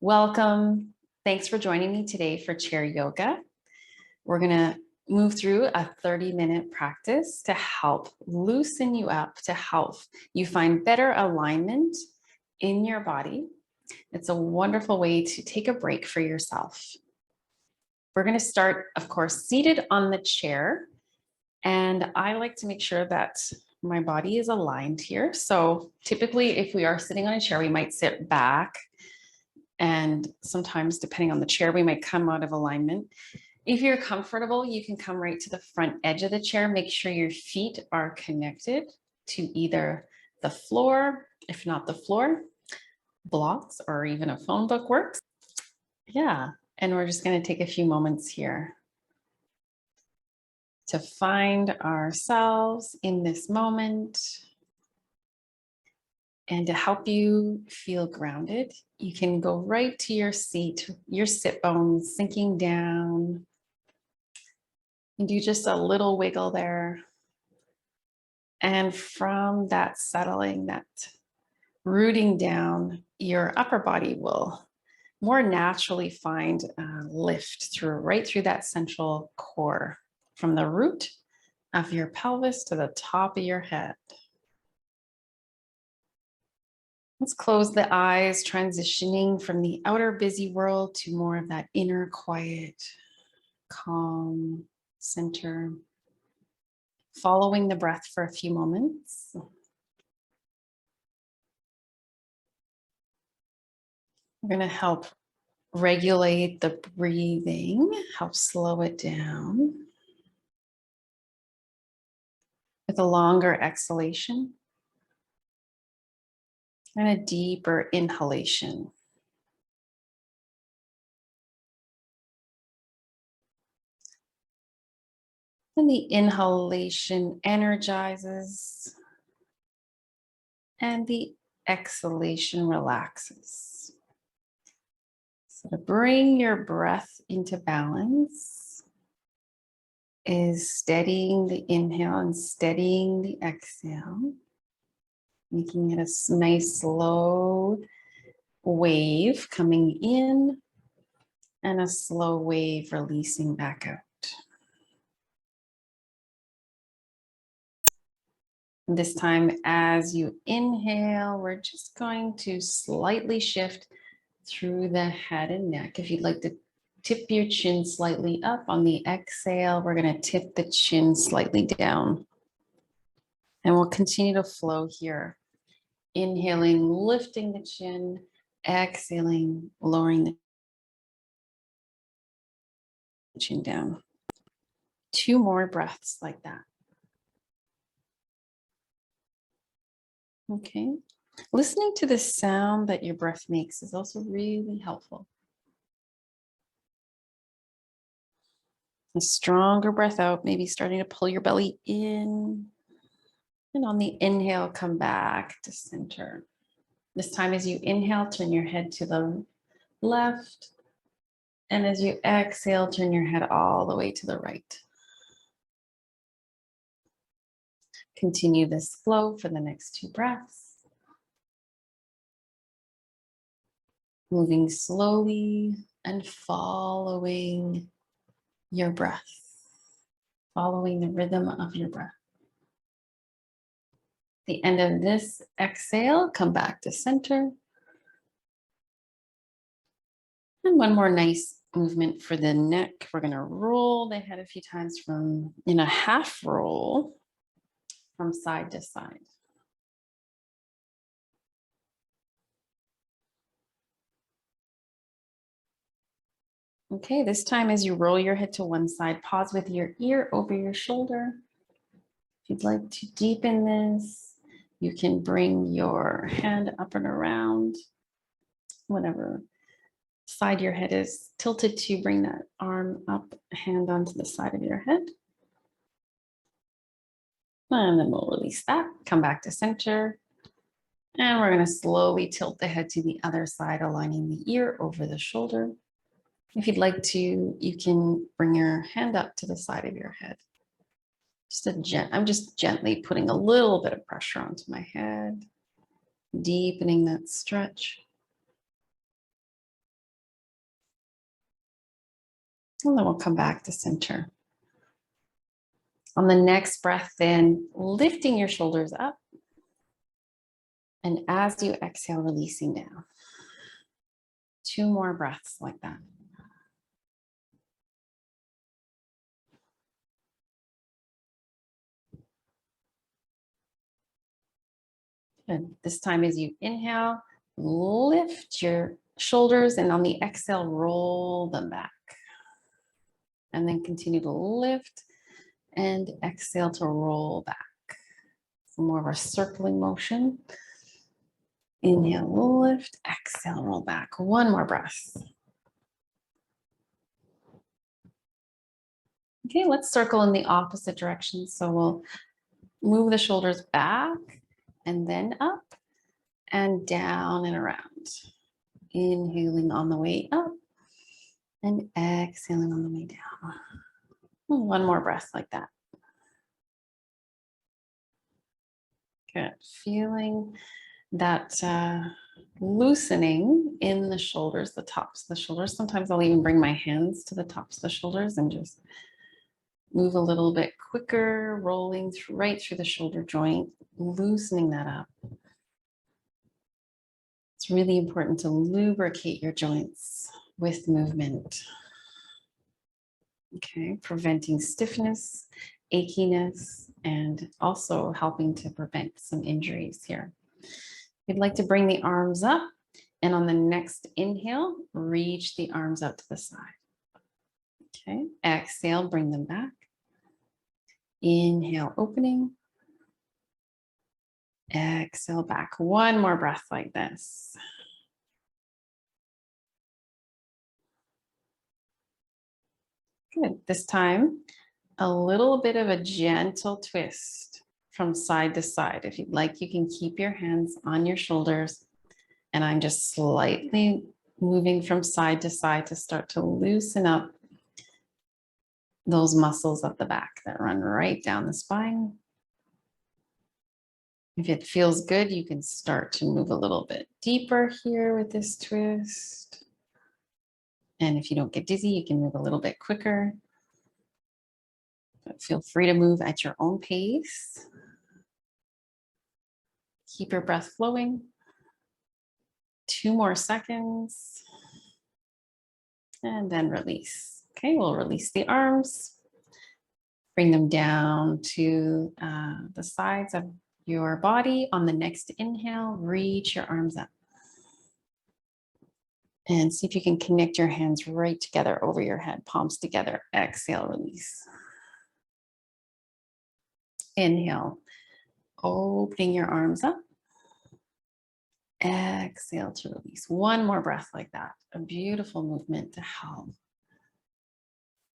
Welcome. Thanks for joining me today for chair yoga. We're going to move through a 30-minute practice to help loosen you up, to help you find better alignment in your body. It's a wonderful way to take a break for yourself. We're going to start, of course, seated on the chair. And I like to make sure that my body is aligned here. So typically, if we are sitting on a chair, we might sit back. And sometimes, depending on the chair, we might come out of alignment. If you're comfortable, you can come right to the front edge of the chair. Make sure your feet are connected to either the floor, if not the floor, blocks, or even a phone book works. Yeah, and we're just going to take a few moments here to find ourselves in this moment. And to help you feel grounded, you can go right to your seat, your sit bones sinking down. And do just a little wiggle there. And from that settling, that rooting down, your upper body will more naturally find a lift right through that central core, from the root of your pelvis to the top of your head. Let's close the eyes, transitioning from the outer busy world to more of that inner quiet, calm center. Following the breath for a few moments. We're going to help regulate the breathing, help slow it down. With a longer exhalation and a deeper inhalation. And the inhalation energizes and the exhalation relaxes. So to bring your breath into balance is steadying the inhale and steadying the exhale, making it a nice slow wave coming in and a slow wave releasing back out. This time, as you inhale, we're just going to slightly shift through the head and neck. If you'd like to tip your chin slightly up on the exhale, we're going to tip the chin slightly down. And we'll continue to flow here. Inhaling, lifting the chin, exhaling, lowering the chin down. 2 more breaths like that. Okay. Listening to the sound that your breath makes is also really helpful. A stronger breath out, maybe starting to pull your belly in. And on the inhale, come back to center. This time as you inhale, turn your head to the left. And as you exhale, turn your head all the way to the right. Continue this flow for the next 2 breaths. Moving slowly and following your breath. Following the rhythm of your breath. The end of this exhale, come back to center. And one more nice movement for the neck. We're going to roll the head a few times in a half roll from side to side. Okay, this time as you roll your head to one side, pause with your ear over your shoulder. If you'd like to deepen this, you can bring your hand up and around, whatever side your head is tilted to, bring that arm up, hand onto the side of your head. And then we'll release that, come back to center. And we're going to slowly tilt the head to the other side, aligning the ear over the shoulder. If you'd like to, you can bring your hand up to the side of your head. I'm just gently putting a little bit of pressure onto my head, deepening that stretch. And then we'll come back to center. On the next breath in, lifting your shoulders up. And as you exhale, releasing down. 2 more breaths like that. Good. This time as you inhale, lift your shoulders, and on the exhale, roll them back. And then continue to lift and exhale to roll back. So more of a circling motion. Inhale, lift, exhale, roll back. 1 more breath. Okay, let's circle in the opposite direction. So we'll move the shoulders back and then up and down and around. Inhaling on the way up and exhaling on the way down. 1 more breath like that. Good. Feeling that loosening in the shoulders, the tops of the shoulders. Sometimes I'll even bring my hands to the tops of the shoulders and just move a little bit quicker, rolling right through the shoulder joint, loosening that up. It's really important to lubricate your joints with movement. Okay, preventing stiffness, achiness, and also helping to prevent some injuries here. You'd like to bring the arms up, and on the next inhale, reach the arms out to the side. Okay, exhale, bring them back. Inhale, opening. Exhale back. 1 more breath like this. Good. This time, a little bit of a gentle twist from side to side. If you'd like, you can keep your hands on your shoulders, and I'm just slightly moving from side to side to start to loosen up those muscles at the back that run right down the spine. If it feels good, you can start to move a little bit deeper here with this twist. And if you don't get dizzy, you can move a little bit quicker. But feel free to move at your own pace. Keep your breath flowing. 2 more seconds. And then release. Okay, we'll release the arms. Bring them down to the sides of your body. On the next inhale, reach your arms up. And see if you can connect your hands right together over your head, palms together. Exhale, release. Inhale, opening your arms up. Exhale to release. 1 more breath like that. A beautiful movement to help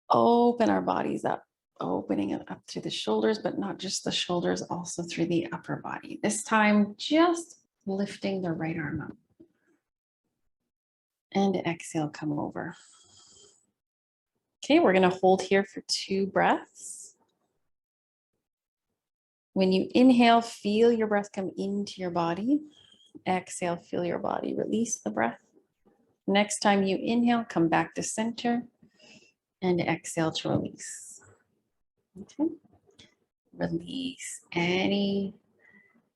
open our bodies up, opening it up through the shoulders, but not just the shoulders, also through the upper body. This time, just lifting the right arm up. And exhale, come over. Okay, we're going to hold here for 2 breaths. When you inhale, feel your breath come into your body. Exhale, feel your body release the breath. Next time you inhale, come back to center and exhale to release. Okay. Release any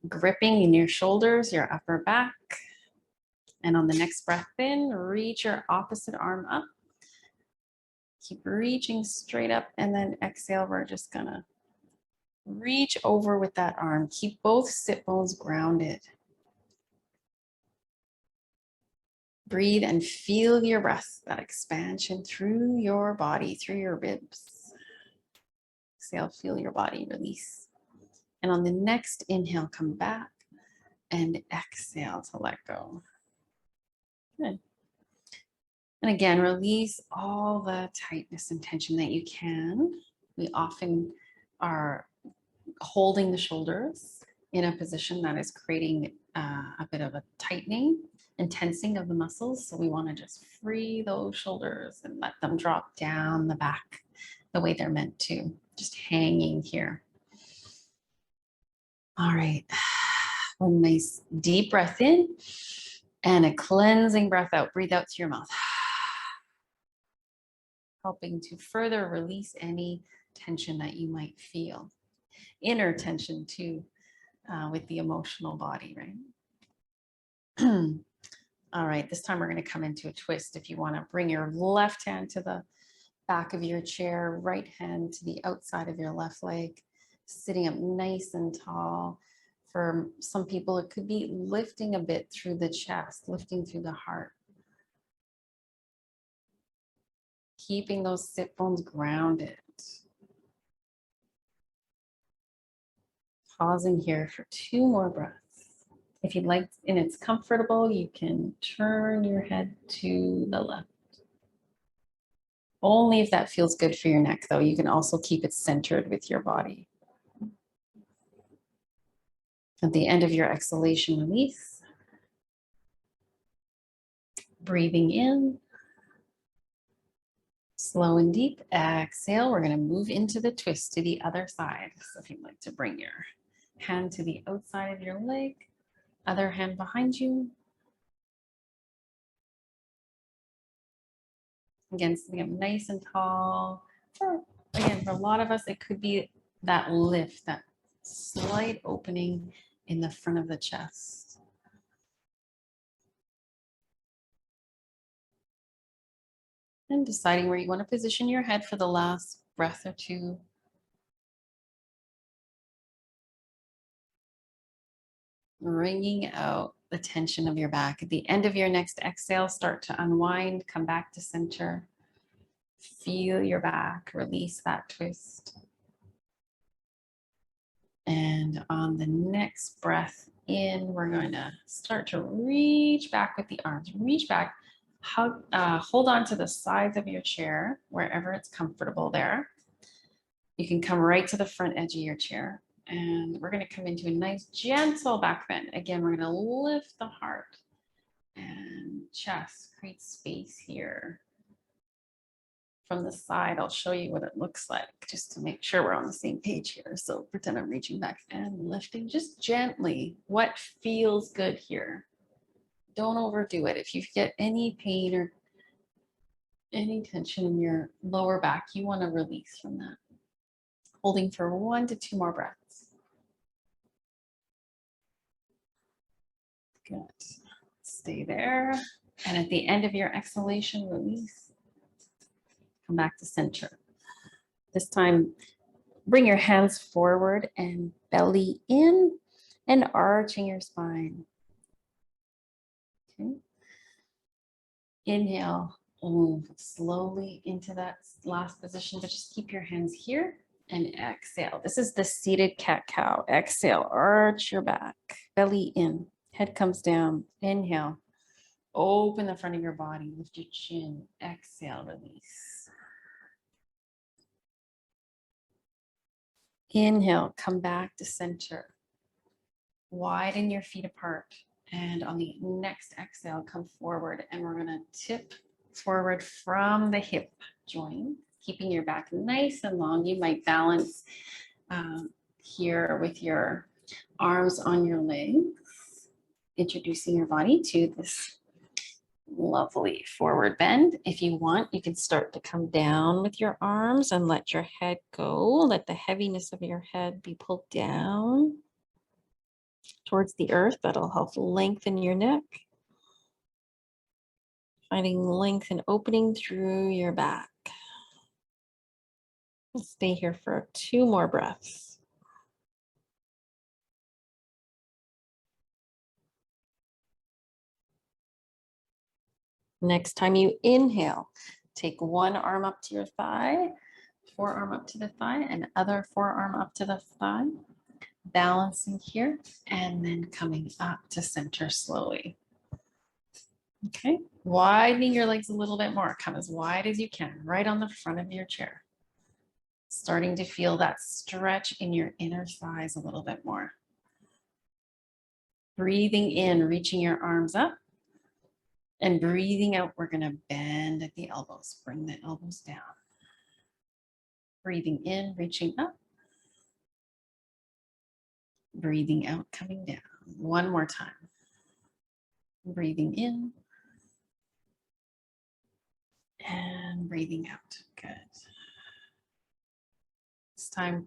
gripping in your shoulders, your upper back. And on the next breath in, reach your opposite arm up. Keep reaching straight up, and then exhale, we're just gonna reach over with that arm. Keep both sit bones grounded. Breathe and feel your breath, that expansion through your body, through your ribs. Exhale, feel your body release. And on the next inhale, come back and exhale to let go. Good. And again, release all the tightness and tension that you can. We often are holding the shoulders in a position that is creating a bit of a tightening and tensing of the muscles. So we want to just free those shoulders and let them drop down the back the way they're meant to, just hanging here. All right, one nice deep breath in and a cleansing breath out. Breathe out through your mouth. helping to further release any tension that you might feel. Inner tension too, with the emotional body, right? All right, this time we're going to come into a twist. If you want to bring your left hand to the back of your chair, right hand to the outside of your left leg, sitting up nice and tall. For some people, it could be lifting a bit through the chest, lifting through the heart. Keeping those sit bones grounded. Pausing here for 2 more breaths. If you'd like, and it's comfortable, you can turn your head to the left. Only if that feels good for your neck, though. You can also keep it centered with your body. At the end of your exhalation, release. Breathing in. Slow and deep. Exhale. We're going to move into the twist to the other side. So if you'd like to bring your hand to the outside of your leg, other hand behind you. Again, sitting up nice and tall. Again, for a lot of us, it could be that lift, that slight opening in the front of the chest. And deciding where you want to position your head for the last breath or two. Wringing out the tension of your back. At the end of your next exhale, start to unwind, come back to center. Feel your back, release that twist. And on the next breath in, we're going to start to reach back with the arms. Reach back, hold on to the sides of your chair, wherever it's comfortable there. You can come right to the front edge of your chair. And we're going to come into a nice gentle back bend. Again, we're going to lift the heart and chest, create space here. From the side, I'll show you what it looks like just to make sure we're on the same page here. So pretend I'm reaching back and lifting just gently. What feels good here? Don't overdo it. If you get any pain or any tension in your lower back, you want to release from that. Holding for 1 to 2 more breaths. Good. Stay there. And at the end of your exhalation, release. Come back to center. This time, bring your hands forward and belly in and arching your spine. Okay. Inhale, move slowly into that last position, but just keep your hands here and exhale. This is the seated cat-cow. Exhale, arch your back, belly in, head comes down. Inhale, open the front of your body, lift your chin. Exhale, release. Inhale, come back to center. Widen your feet apart. And on the next exhale, come forward. And we're going to tip forward from the hip joint, keeping your back nice and long. You might balance here with your arms on your legs, introducing your body to this lovely forward bend. If you want, you can start to come down with your arms and let your head go. Let the heaviness of your head be pulled down towards the earth. That'll help lengthen your neck. Finding length and opening through your back. We'll stay here for 2 more breaths. Next time you inhale, take one arm up to your thigh, forearm up to the thigh, and other forearm up to the thigh. Balancing here, and then coming up to center slowly. Okay, widening your legs a little bit more. Come as wide as you can, right on the front of your chair. Starting to feel that stretch in your inner thighs a little bit more. Breathing in, reaching your arms up. And breathing out, we're going to bend at the elbows. Bring the elbows down. Breathing in, reaching up. Breathing out, coming down. One more time. Breathing in. And breathing out. Good. This time,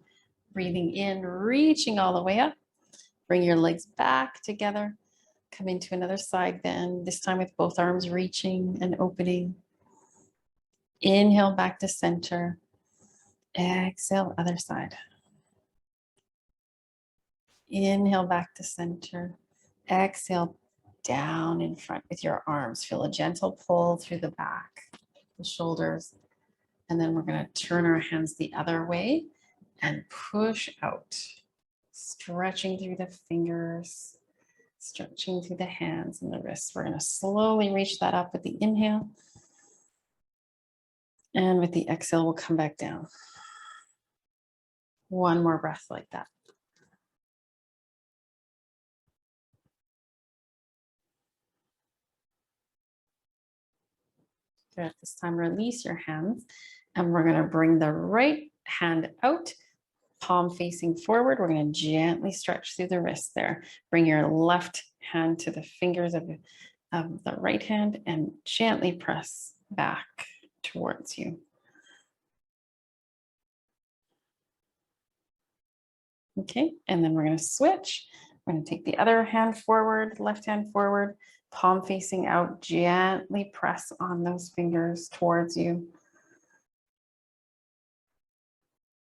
breathing in, reaching all the way up. Bring your legs back together. Come into another side bend, this time with both arms reaching and opening. Inhale back to center. Exhale, other side. Inhale back to center. Exhale, down in front with your arms. Feel a gentle pull through the back, the shoulders. And then we're going to turn our hands the other way and push out. Stretching through the fingers, stretching through the hands and the wrists. We're going to slowly reach that up with the inhale. And with the exhale, we'll come back down. One more breath like that. Good. This time, release your hands. And we're going to bring the right hand out, palm facing forward. We're going to gently stretch through the wrist there. Bring your left hand to the fingers of the right hand and gently press back towards you. Okay, and then we're going to switch. We're going to take the other hand forward, left hand forward, palm facing out, gently press on those fingers towards you.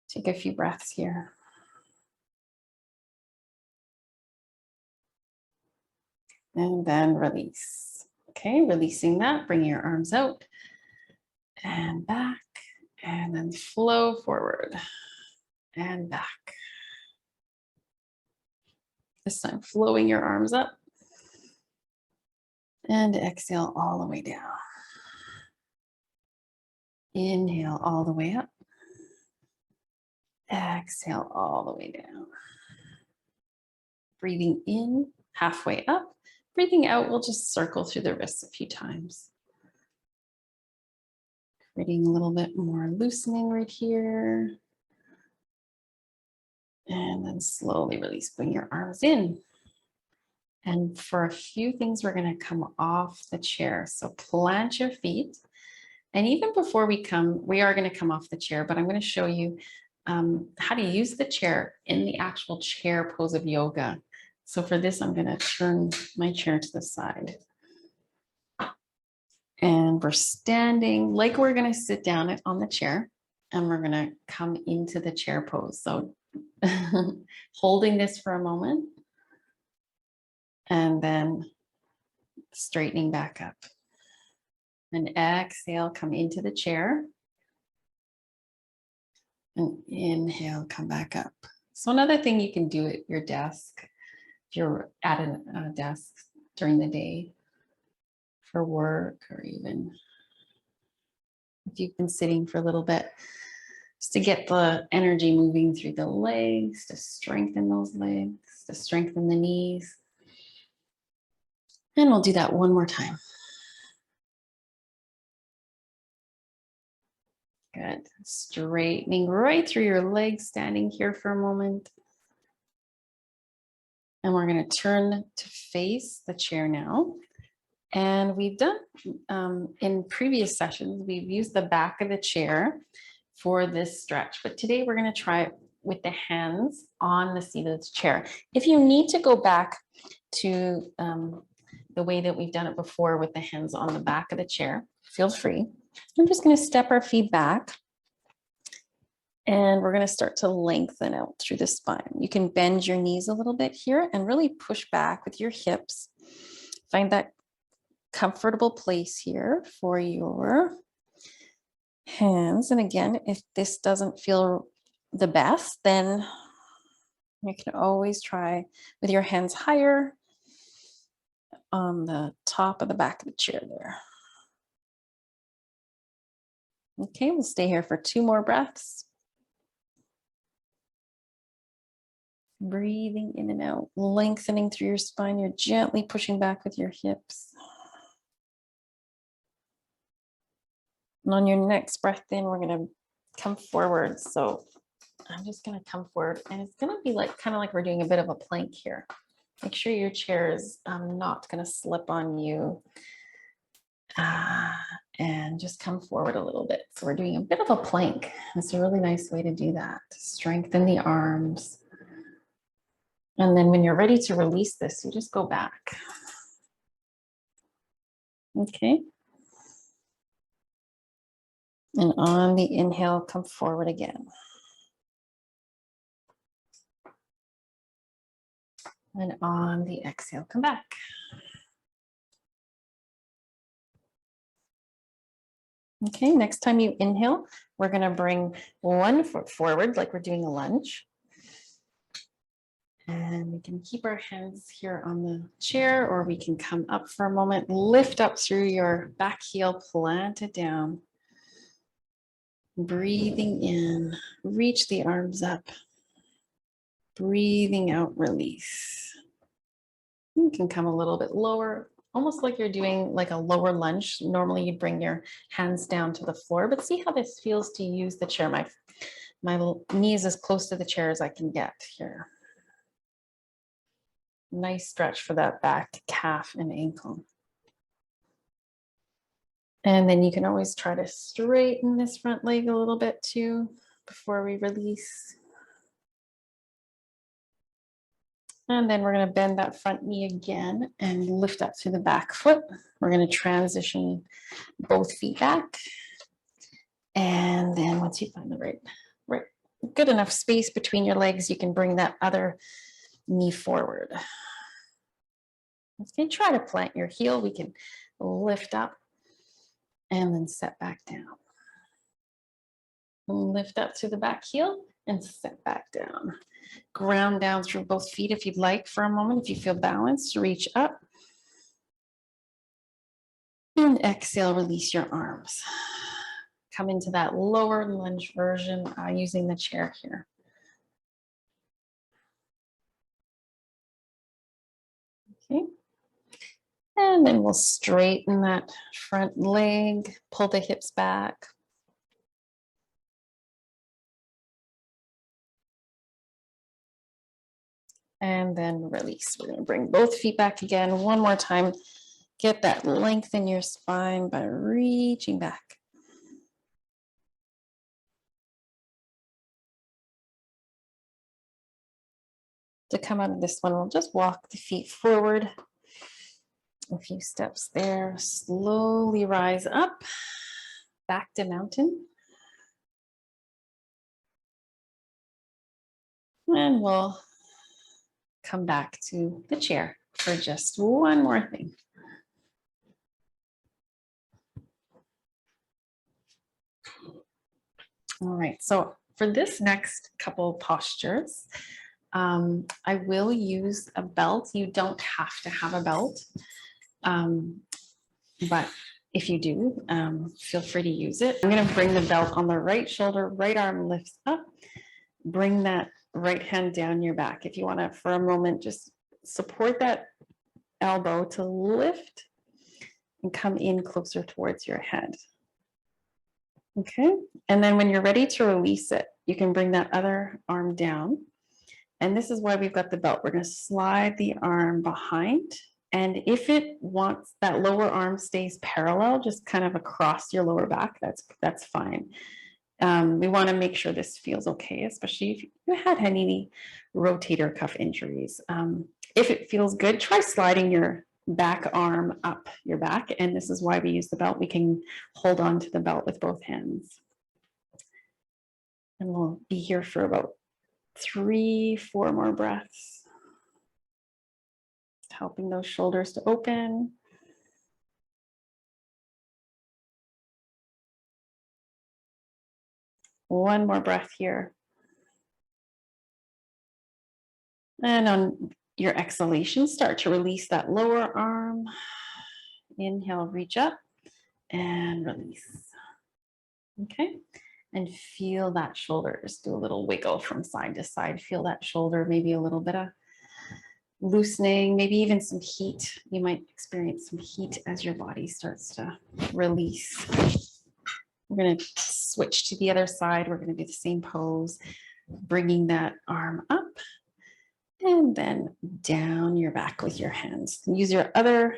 Take a few breaths here. And then release. Okay, releasing that, bring your arms out and back, and then flow forward and back. This time, flowing your arms up and exhale all the way down. Inhale all the way up. Exhale all the way down. Breathing in, halfway up. Breathing out, we'll just circle through the wrists a few times. Creating a little bit more loosening right here. And then slowly release, bring your arms in. And for a few things, we're gonna come off the chair. So plant your feet. And even before we are gonna come off the chair, but I'm gonna show you how to use the chair in the actual chair pose of yoga. So for this, I'm gonna turn my chair to the side. And we're standing like we're gonna sit down on the chair, and we're gonna come into the chair pose. So holding this for a moment, and then straightening back up. And exhale, come into the chair. And inhale, come back up. So another thing you can do at your desk, if you're at a desk during the day for work, or even if you've been sitting for a little bit, just to get the energy moving through the legs, to strengthen those legs, to strengthen the knees. And we'll do that one more time. Good. Straightening right through your legs, standing here for a moment. And we're going to turn to face the chair now. And we've done, in previous sessions, we've used the back of the chair for this stretch. But today we're going to try it with the hands on the seat of the chair. If you need to go back to the way that we've done it before with the hands on the back of the chair, feel free. I'm just going to step our feet back. And we're going to start to lengthen out through the spine. You can bend your knees a little bit here and really push back with your hips. Find that comfortable place here for your hands. And again, if this doesn't feel the best, then you can always try with your hands higher on the top of the back of the chair there. Okay, we'll stay here for 2 more breaths. Breathing in and out, lengthening through your spine. You're gently pushing back with your hips. And on your next breath in, we're going to come forward. So I'm just going to come forward, and it's going to be like kind of like we're doing a bit of a plank here. Make sure your chair is not going to slip on you. And just come forward a little bit. So we're doing a bit of a plank. It's a really nice way to do that. Strengthen the arms. And then when you're ready to release this, you just go back. Okay. And on the inhale, come forward again. And on the exhale, come back. Okay, next time you inhale, we're going to bring one foot forward like we're doing a lunge. And we can keep our hands here on the chair, or we can come up for a moment, lift up through your back heel, plant it down. Breathing in, reach the arms up. Breathing out, release. You can come a little bit lower, almost like you're doing like a lower lunge. Normally you'd bring your hands down to the floor, but see how this feels to use the chair. My knees as close to the chair as I can get here. Nice stretch for that back, calf, and ankle. And then you can always try to straighten this front leg a little bit too before we release. And then we're going to bend that front knee again and lift up to the back foot. We're going to transition both feet back. And then once you find the right good enough space between your legs, you can bring that other knee forward. Okay, try to plant your heel. We can lift up and then set back down. Lift up to the back heel and set back down. Ground down through both feet if you'd like for a moment. If you feel balanced, reach up. And exhale, release your arms. Come into that lower lunge version using the chair here. Okay. And then we'll straighten that front leg, pull the hips back. And then release. We're going to bring both feet back again. One more time. Get that length in your spine by reaching back. To come out of this one, we'll just walk the feet forward. A few steps there. Slowly rise up. Back to mountain. And we'll come back to the chair for just one more thing. All right, so for this next couple postures, I will use a belt. You don't have to have a belt, but if you do, feel free to use it. I'm going to bring the belt on the right shoulder, right arm lifts up. Bring that right hand down your back. If you want to, for a moment, just support that elbow to lift and come in closer towards your head. Okay, and then when you're ready to release it, you can bring that other arm down. And this is why we've got the belt. We're going to slide the arm behind. And if it wants that lower arm stays parallel, just kind of across your lower back, that's fine. We want to make sure this feels okay, especially if you had any rotator cuff injuries. If it feels good, try sliding your back arm up your back. And this is why we use the belt. We can hold on to the belt with both hands. And we'll be here for about 3-4 more breaths. Helping those shoulders to open. One more breath here. And on your exhalation, start to release that lower arm. Inhale, reach up and release. Okay. And feel that shoulder. Just do a little wiggle from side to side. Feel that shoulder, maybe a little bit of loosening, maybe even some heat. You might experience some heat as your body starts to release. We're going to switch to the other side. We're going to do the same pose, bringing that arm up and then down your back with your hands. Use your other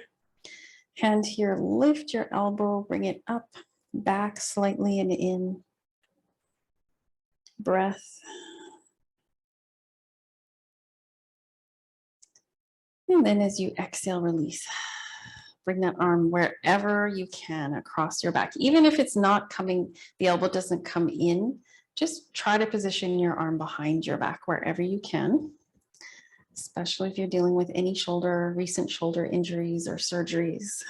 Hand here, lift your elbow, bring it up, back slightly and in. Breath. And then as you exhale, release. Bring that arm wherever you can across your back. Even if it's not coming, the elbow doesn't come in, just try to position your arm behind your back wherever you can, especially if you're dealing with any recent shoulder injuries or surgeries.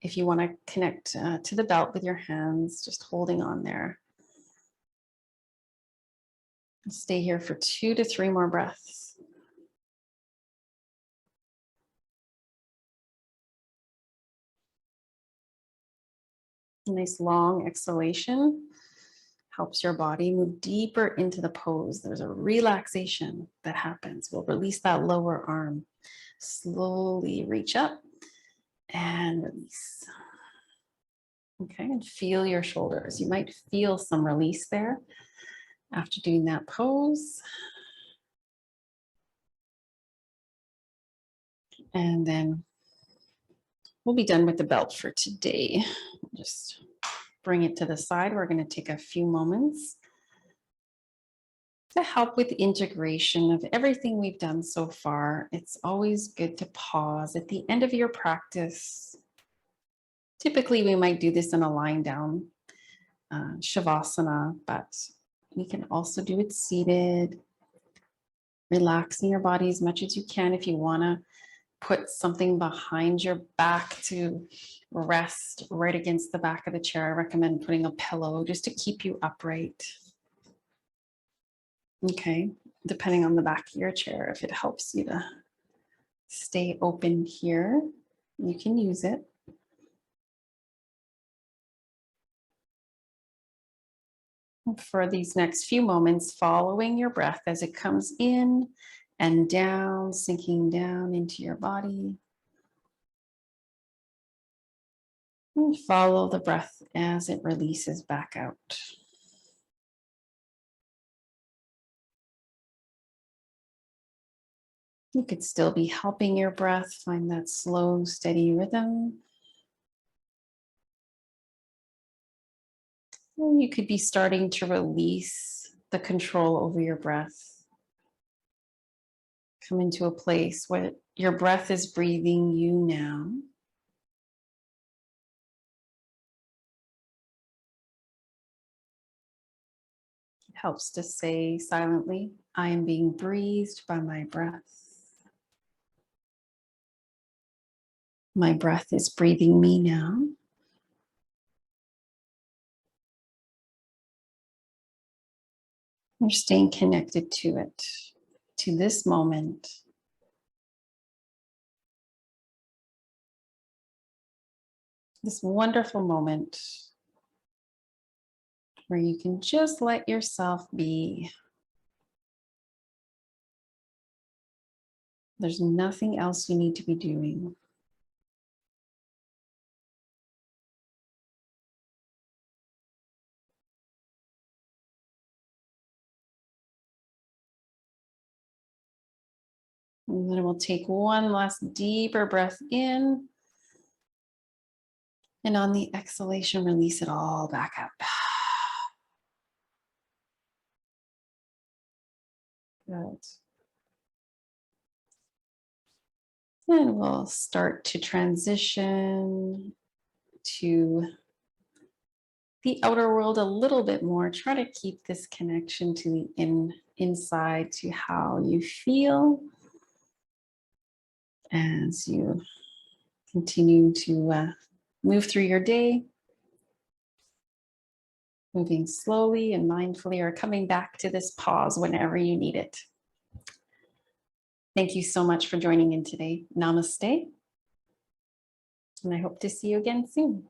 If you want to connect to the belt with your hands, just holding on there. Stay here for 2 to 3 more breaths. Nice long exhalation helps your body move deeper into the pose. There's a relaxation that happens. We'll release that lower arm. Slowly reach up and release. Okay, and feel your shoulders. You might feel some release there after doing that pose. And then we'll be done with the belt for today. Just bring it to the side. We're going to take a few moments to help with integration of everything we've done so far. It's always good to pause at the end of your practice. Typically, we might do this in a lying down Shavasana, but we can also do it seated, relaxing your body as much as you can. If you want to put something behind your back to rest right against the back of the chair, I recommend putting a pillow just to keep you upright. Okay, depending on the back of your chair, if it helps you to stay open here, you can use it. For these next few moments, following your breath as it comes in and down, sinking down into your body. And follow the breath as it releases back out. You could still be helping your breath find that slow, steady rhythm. Or you could be starting to release the control over your breath. Come into a place where your breath is breathing you now. It helps to say silently, I am being breathed by my breath. My breath is breathing me now. You're staying connected to it, to this moment. This wonderful moment where you can just let yourself be. There's nothing else you need to be doing. And then we'll take one last deeper breath in. And on the exhalation, release it all back up. Good. And we'll start to transition to the outer world a little bit more. Try to keep this connection to the inside, to how you feel as you continue to move through your day, moving slowly and mindfully, or coming back to this pause whenever you need it. Thank you so much for joining in today. Namaste. And I hope to see you again soon.